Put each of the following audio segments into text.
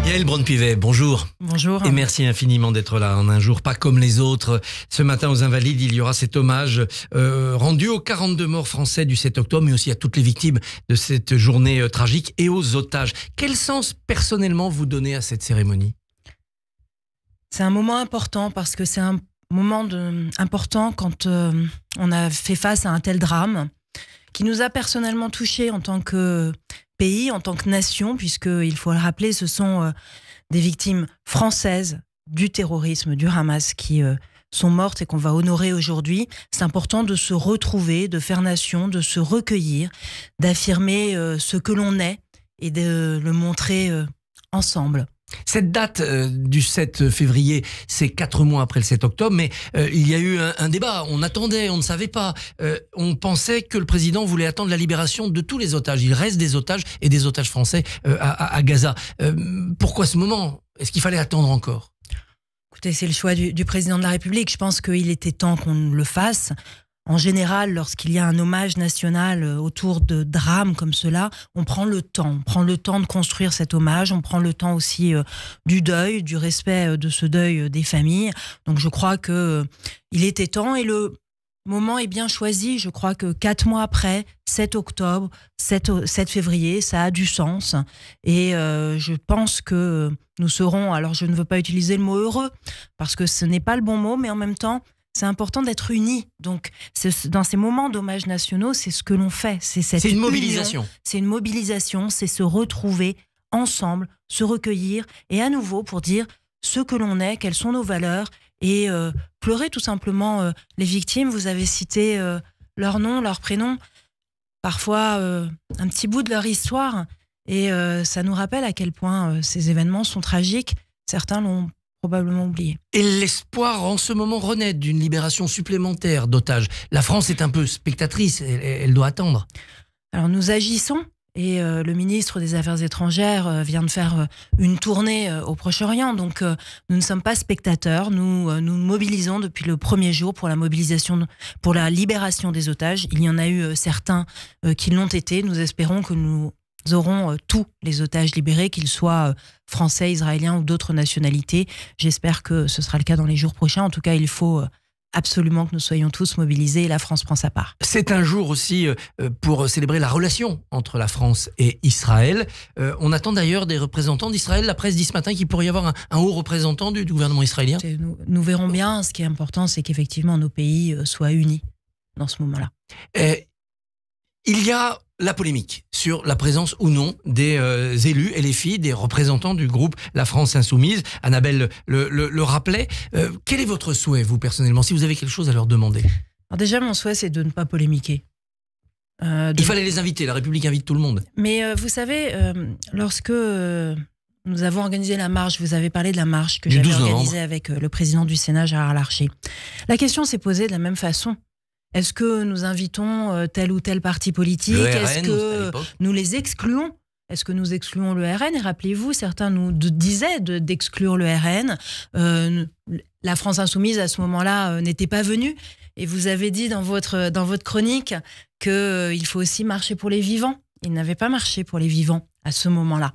Yael Braun-Pivet, bonjour. Bonjour. Et merci infiniment d'être là en un jour pas comme les autres. Ce matin aux Invalides, il y aura cet hommage rendu aux 42 morts français du 7 octobre, mais aussi à toutes les victimes de cette journée tragique et aux otages. Quel sens personnellement vous donnez à cette cérémonie ? C'est un moment important parce que c'est un moment important quand on a fait face à un tel drame qui nous a personnellement touchés en tant que pays, en tant que nation, puisqu'il faut le rappeler, ce sont des victimes françaises du terrorisme, du Hamas, qui sont mortes et qu'on va honorer aujourd'hui. C'est important de se retrouver, de faire nation, de se recueillir, d'affirmer ce que l'on est et de le montrer ensemble. Cette date du 7 février, c'est 4 mois après le 7 octobre, mais il y a eu un débat. On attendait, on ne savait pas. On pensait que le président voulait attendre la libération de tous les otages. Il reste des otages et des otages français à Gaza. Pourquoi ce moment ? Est-ce qu'il fallait attendre encore ? Écoutez, c'est le choix du président de la République. Je pense qu'il était temps qu'on le fasse. En général, lorsqu'il y a un hommage national autour de drames comme cela, on prend le temps. On prend le temps de construire cet hommage. On prend le temps aussi du deuil, du respect de ce deuil des familles. Donc je crois qu'il était temps et le moment est bien choisi. Je crois que 4 mois après, 7 octobre, 7 février, ça a du sens. Et je pense que nous serons, alors je ne veux pas utiliser le mot heureux, parce que ce n'est pas le bon mot, mais en même temps, c'est important d'être unis. Donc, dans ces moments d'hommages nationaux, c'est ce que l'on fait. C'est une mobilisation. C'est une mobilisation, c'est se retrouver ensemble, se recueillir, et à nouveau pour dire ce que l'on est, quelles sont nos valeurs, et pleurer tout simplement les victimes. Vous avez cité leur nom, leur prénom, parfois un petit bout de leur histoire, et ça nous rappelle à quel point ces événements sont tragiques. Certains l'ont probablement oublié. Et l'espoir en ce moment renaît d'une libération supplémentaire d'otages. La France est un peu spectatrice, elle doit attendre. Alors nous agissons et le ministre des Affaires étrangères vient de faire une tournée au Proche-Orient, donc nous ne sommes pas spectateurs, nous nous mobilisons depuis le premier jour pour pour la libération des otages. Il y en a eu certains qui l'ont été, nous espérons que nous aurons tous les otages libérés, qu'ils soient français, israéliens ou d'autres nationalités. J'espère que ce sera le cas dans les jours prochains. En tout cas, il faut absolument que nous soyons tous mobilisés et la France prend sa part. C'est un jour aussi pour célébrer la relation entre la France et Israël. On attend d'ailleurs des représentants d'Israël. La presse dit ce matin qu'il pourrait y avoir un haut représentant du gouvernement israélien. Nous verrons bien. Ce qui est important, c'est qu'effectivement nos pays soient unis dans ce moment-là. Il y a la polémique sur la présence ou non des élus et les filles, des représentants du groupe La France Insoumise. Annabelle le rappelait. Quel est votre souhait, vous, personnellement, si vous avez quelque chose à leur demander ? Alors déjà, mon souhait, c'est de ne pas polémiquer. Il fallait les inviter, la République invite tout le monde. Mais vous savez, lorsque nous avons organisé la marche, vous avez parlé de la marche que j'avais organisée avec le président du Sénat, Gérard Larcher. La question s'est posée de la même façon. Est-ce que nous invitons tel ou tel parti politique ? Est-ce que nous les excluons ? Est-ce que nous excluons le RN ? Et rappelez-vous, certains nous disaient d'exclure le RN. La France Insoumise, à ce moment-là, n'était pas venue. Et vous avez dit dans votre chronique qu'il faut aussi marcher pour les vivants. Ils n'avaient pas marché pour les vivants à ce moment-là.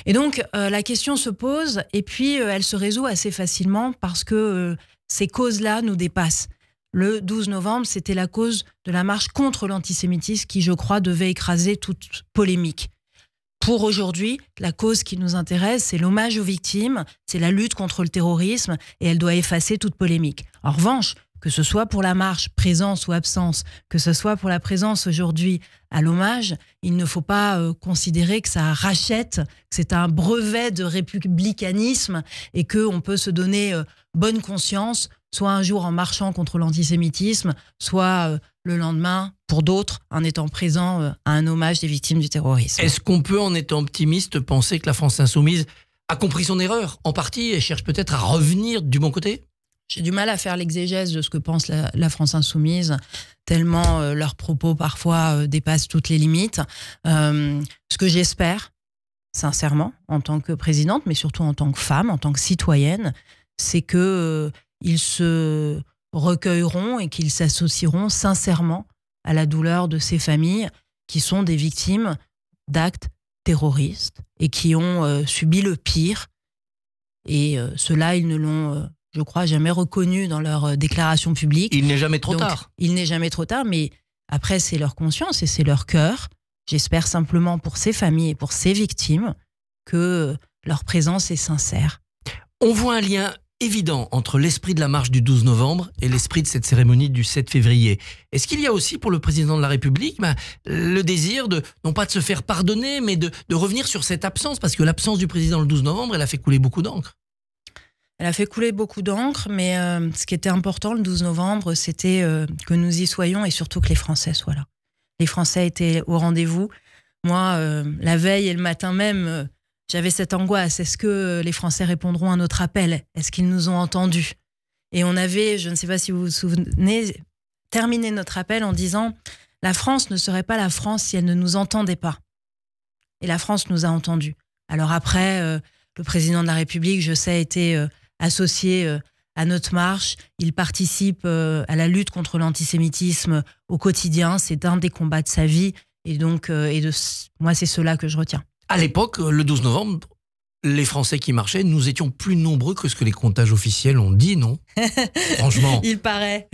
Et donc, la question se pose, et puis elle se résout assez facilement parce que ces causes-là nous dépassent. Le 12 novembre, c'était la cause de la marche contre l'antisémitisme qui, je crois, devait écraser toute polémique. Pour aujourd'hui, la cause qui nous intéresse, c'est l'hommage aux victimes, c'est la lutte contre le terrorisme et elle doit effacer toute polémique. En revanche, que ce soit pour la marche, présence ou absence, que ce soit pour la présence aujourd'hui à l'hommage, il ne faut pas considérer que ça rachète, que c'est un brevet de républicanisme et qu'on peut se donner bonne conscience, soit un jour en marchant contre l'antisémitisme, soit le lendemain, pour d'autres, en étant présent à un hommage des victimes du terrorisme. Est-ce qu'on peut, en étant optimiste, penser que la France Insoumise a compris son erreur, en partie, et cherche peut-être à revenir du bon côté ? J'ai du mal à faire l'exégèse de ce que pense la France Insoumise, tellement leurs propos parfois dépassent toutes les limites. Ce que j'espère, sincèrement, en tant que présidente, mais surtout en tant que femme, en tant que citoyenne, c'est qu'ils se recueilleront et qu'ils s'associeront sincèrement à la douleur de ces familles qui sont des victimes d'actes terroristes et qui ont subi le pire Et ceux-là, ils ne l'ont, je crois, jamais reconnu dans leur déclaration publique. Il n'est jamais trop tard. Il n'est jamais trop tard, mais après, c'est leur conscience et c'est leur cœur. J'espère simplement pour ces familles et pour ces victimes que leur présence est sincère. On voit un lien évident entre l'esprit de la marche du 12 novembre et l'esprit de cette cérémonie du 7 février. Est-ce qu'il y a aussi pour le président de la République le désir de, non pas de se faire pardonner, mais de revenir sur cette absence? Parce que l'absence du président le 12 novembre, elle a fait couler beaucoup d'encre. Elle a fait couler beaucoup d'encre, mais ce qui était important le 12 novembre, c'était que nous y soyons et surtout que les Français soient là. Les Français étaient au rendez-vous. Moi, la veille et le matin même, j'avais cette angoisse. Est-ce que les Français répondront à notre appel? Est-ce qu'ils nous ont entendus? Et on avait, je ne sais pas si vous vous souvenez, terminé notre appel en disant « La France ne serait pas la France si elle ne nous entendait pas ». Et la France nous a entendus. Alors après, le président de la République, je sais, était associé à notre marche. Il participe à la lutte contre l'antisémitisme au quotidien. C'est un des combats de sa vie. Et donc, moi, c'est cela que je retiens. À l'époque, le 12 novembre, les Français qui marchaient, nous étions plus nombreux que ce que les comptages officiels ont dit, non? Franchement. Il paraît.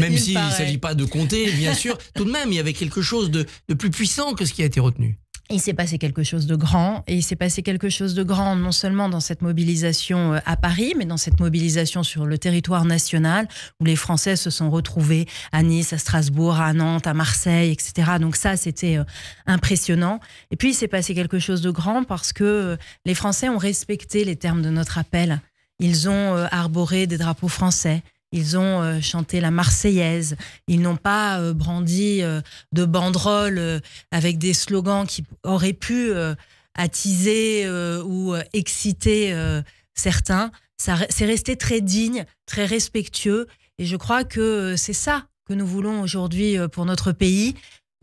Même s'il ne s'agit pas de compter, bien sûr, tout de même, il y avait quelque chose de plus puissant que ce qui a été retenu. Il s'est passé quelque chose de grand, et il s'est passé quelque chose de grand non seulement dans cette mobilisation à Paris, mais dans cette mobilisation sur le territoire national, où les Français se sont retrouvés à Nice, à Strasbourg, à Nantes, à Marseille, etc. Donc ça, c'était impressionnant. Et puis, il s'est passé quelque chose de grand parce que les Français ont respecté les termes de notre appel. Ils ont arboré des drapeaux français. Ils ont chanté la Marseillaise. Ils n'ont pas brandi de banderoles avec des slogans qui auraient pu attiser ou exciter certains. C'est resté très digne, très respectueux. Et je crois que c'est ça que nous voulons aujourd'hui pour notre pays.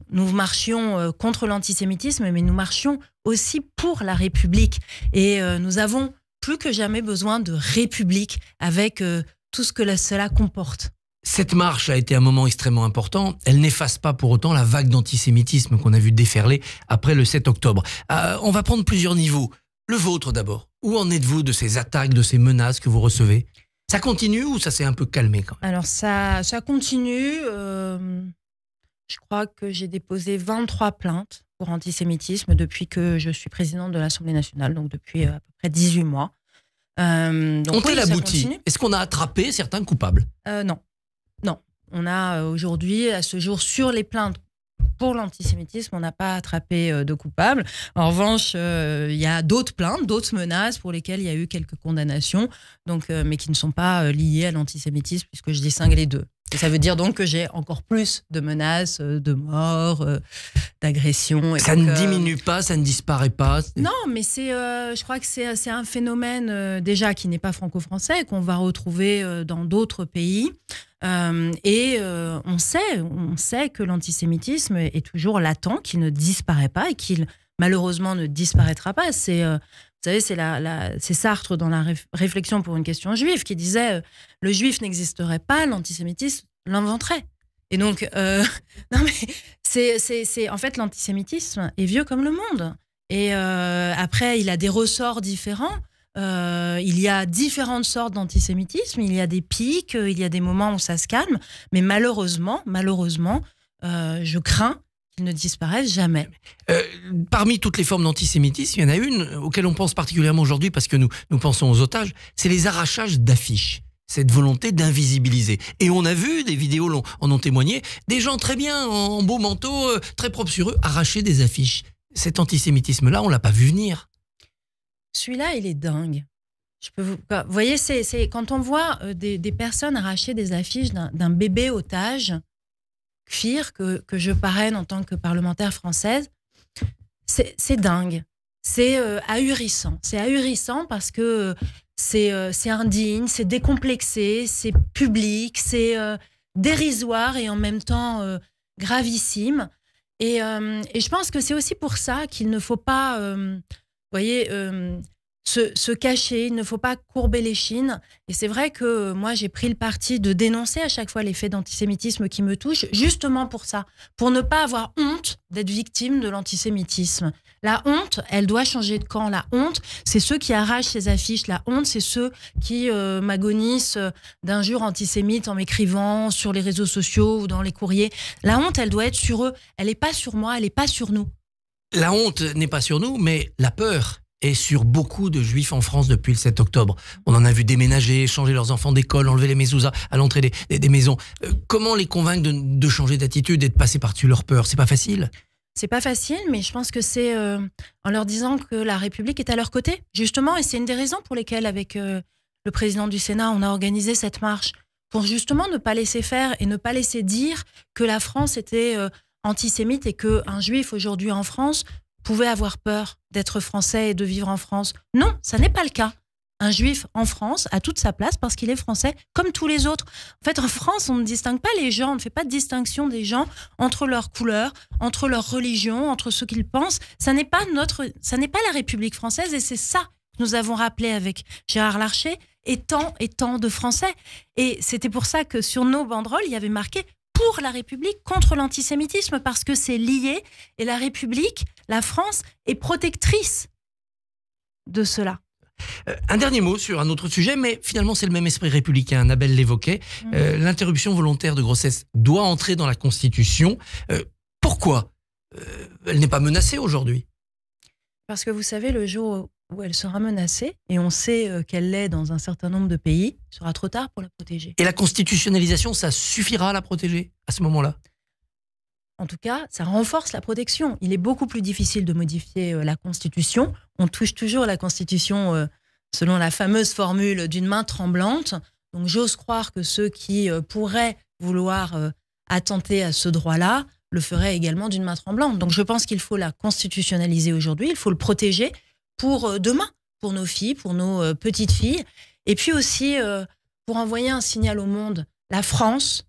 Nous marchions contre l'antisémitisme, mais nous marchions aussi pour la République. Et nous avons plus que jamais besoin de République avec tout ce que cela comporte. Cette marche a été un moment extrêmement important. Elle n'efface pas pour autant la vague d'antisémitisme qu'on a vu déferler après le 7 octobre. On va prendre plusieurs niveaux. Le vôtre d'abord. Où en êtes-vous de ces attaques, de ces menaces que vous recevez? Ça continue ou ça s'est un peu calmé quand même? Alors ça continue. Je crois que j'ai déposé 23 plaintes pour antisémitisme depuis que je suis présidente de l'Assemblée nationale, donc depuis à peu près 18 mois. Ont-elles abouti? Est-ce qu'on a attrapé certains coupables? Non. On a aujourd'hui, à ce jour, sur les plaintes pour l'antisémitisme, on n'a pas attrapé de coupables. En revanche, il y a d'autres plaintes, d'autres menaces pour lesquelles il y a eu quelques condamnations, donc, mais qui ne sont pas liées à l'antisémitisme, puisque je distingue les deux. Et ça veut dire donc que j'ai encore plus de menaces, de morts, d'agressions. Ça ne diminue pas, ça ne disparaît pas? Non, mais je crois que c'est un phénomène déjà qui n'est pas franco-français, qu'on va retrouver dans d'autres pays. On sait que l'antisémitisme est toujours latent, qu'il ne disparaît pas et qu'il malheureusement ne disparaîtra pas. Vous savez, c'est Sartre dans la réflexion pour une question juive qui disait le juif n'existerait pas, l'antisémitisme l'inventerait. Et donc, non mais en fait, l'antisémitisme est vieux comme le monde. Et après, il a des ressorts différents. Il y a différentes sortes d'antisémitisme. Il y a des pics, il y a des moments où ça se calme. Mais malheureusement, je crains qu'il ne disparaisse jamais. Parmi toutes les formes d'antisémitisme, il y en a une auquel on pense particulièrement aujourd'hui parce que nous pensons aux otages, c'est les arrachages d'affiches. Cette volonté d'invisibiliser. Et on a vu, des vidéos en ont témoigné, des gens très bien, en beau manteau, très propres sur eux, arracher des affiches. Cet antisémitisme-là, on ne l'a pas vu venir. Celui-là, il est dingue. Vous voyez, c'est quand on voit des personnes arracher des affiches d'un bébé otage, cuir, que je parraine en tant que parlementaire française, c'est dingue. C'est ahurissant. C'est ahurissant parce que c'est indigne, c'est décomplexé, c'est public, c'est dérisoire et en même temps gravissime. Et je pense que c'est aussi pour ça qu'il ne faut pas, se cacher, il ne faut pas courber les chines. Et c'est vrai que moi, j'ai pris le parti de dénoncer à chaque fois les faits d'antisémitisme qui me touchent, justement pour ça, pour ne pas avoir honte d'être victime de l'antisémitisme. La honte, elle doit changer de camp. La honte, c'est ceux qui arrachent ces affiches. La honte, c'est ceux qui m'agonisent d'injures antisémites en m'écrivant sur les réseaux sociaux ou dans les courriers. La honte, elle doit être sur eux. Elle n'est pas sur moi, elle n'est pas sur nous. La honte n'est pas sur nous, mais la peur est sur beaucoup de juifs en France depuis le 7 octobre. On en a vu déménager, changer leurs enfants d'école, enlever les mezuzahs à l'entrée des maisons. Comment les convaincre de changer d'attitude et de passer par-dessus leur peur? C'est pas facile. C'est pas facile, mais je pense que c'est en leur disant que la République est à leur côté, justement. Et c'est une des raisons pour lesquelles, avec le président du Sénat, on a organisé cette marche, pour justement ne pas laisser faire et ne pas laisser dire que la France était antisémite et qu'un juif aujourd'hui en France pouvait avoir peur d'être français et de vivre en France. Non, ça n'est pas le cas. Un juif en France a toute sa place parce qu'il est français comme tous les autres. En fait, en France, on ne distingue pas les gens, on ne fait pas de distinction des gens entre leurs couleurs, entre leur religion, entre ce qu'ils pensent. Ça n'est pas la République française et c'est ça que nous avons rappelé avec Gérard Larcher et tant de Français. Et c'était pour ça que sur nos banderoles, il y avait marqué pour la République contre l'antisémitisme parce que c'est lié et la République, la France, est protectrice de cela. Un dernier mot sur un autre sujet, mais finalement c'est le même esprit républicain, Annabelle l'évoquait. L'interruption volontaire de grossesse doit entrer dans la Constitution. Pourquoi elle n'est pas menacée aujourd'hui? Parce que vous savez, le jour où elle sera menacée, et on sait qu'elle l'est dans un certain nombre de pays, il sera trop tard pour la protéger. Et la constitutionnalisation, ça suffira à la protéger à ce moment-là? En tout cas, ça renforce la protection. Il est beaucoup plus difficile de modifier la Constitution. On touche toujours la Constitution selon la fameuse formule d'une main tremblante. Donc j'ose croire que ceux qui pourraient vouloir attenter à ce droit-là le feraient également d'une main tremblante. Donc je pense qu'il faut la constitutionnaliser aujourd'hui, il faut le protéger pour demain, pour nos filles, pour nos petites filles. Et puis aussi pour envoyer un signal au monde. La France,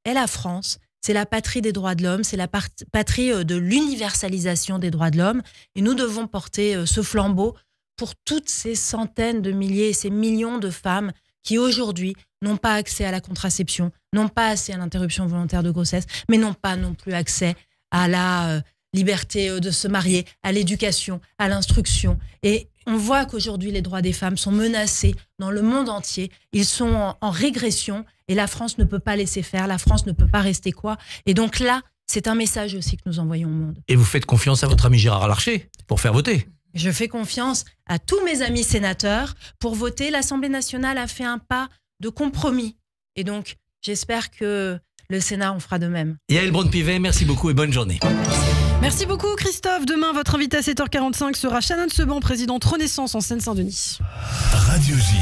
c'est la patrie des droits de l'homme, c'est la patrie de l'universalisation des droits de l'homme. Et nous devons porter ce flambeau pour toutes ces centaines de milliers et ces millions de femmes qui aujourd'hui n'ont pas accès à la contraception, n'ont pas accès à l'interruption volontaire de grossesse, mais n'ont pas non plus accès à la liberté de se marier, à l'éducation, à l'instruction. Et on voit qu'aujourd'hui, les droits des femmes sont menacés dans le monde entier. Ils sont en régression et la France ne peut pas laisser faire. La France ne peut pas rester quoi. Et donc là, c'est un message aussi que nous envoyons au monde. Et vous faites confiance à votre ami Gérard Larcher pour faire voter? Je fais confiance à tous mes amis sénateurs pour voter. L'Assemblée nationale a fait un pas de compromis. Et donc, j'espère que le Sénat en fera de même. Yaël Braun-Pivet, merci beaucoup et bonne journée. Merci beaucoup Christophe. Demain, votre invité à 7h45 sera Shannon Seban, présidente Renaissance en Seine-Saint-Denis. Radio J.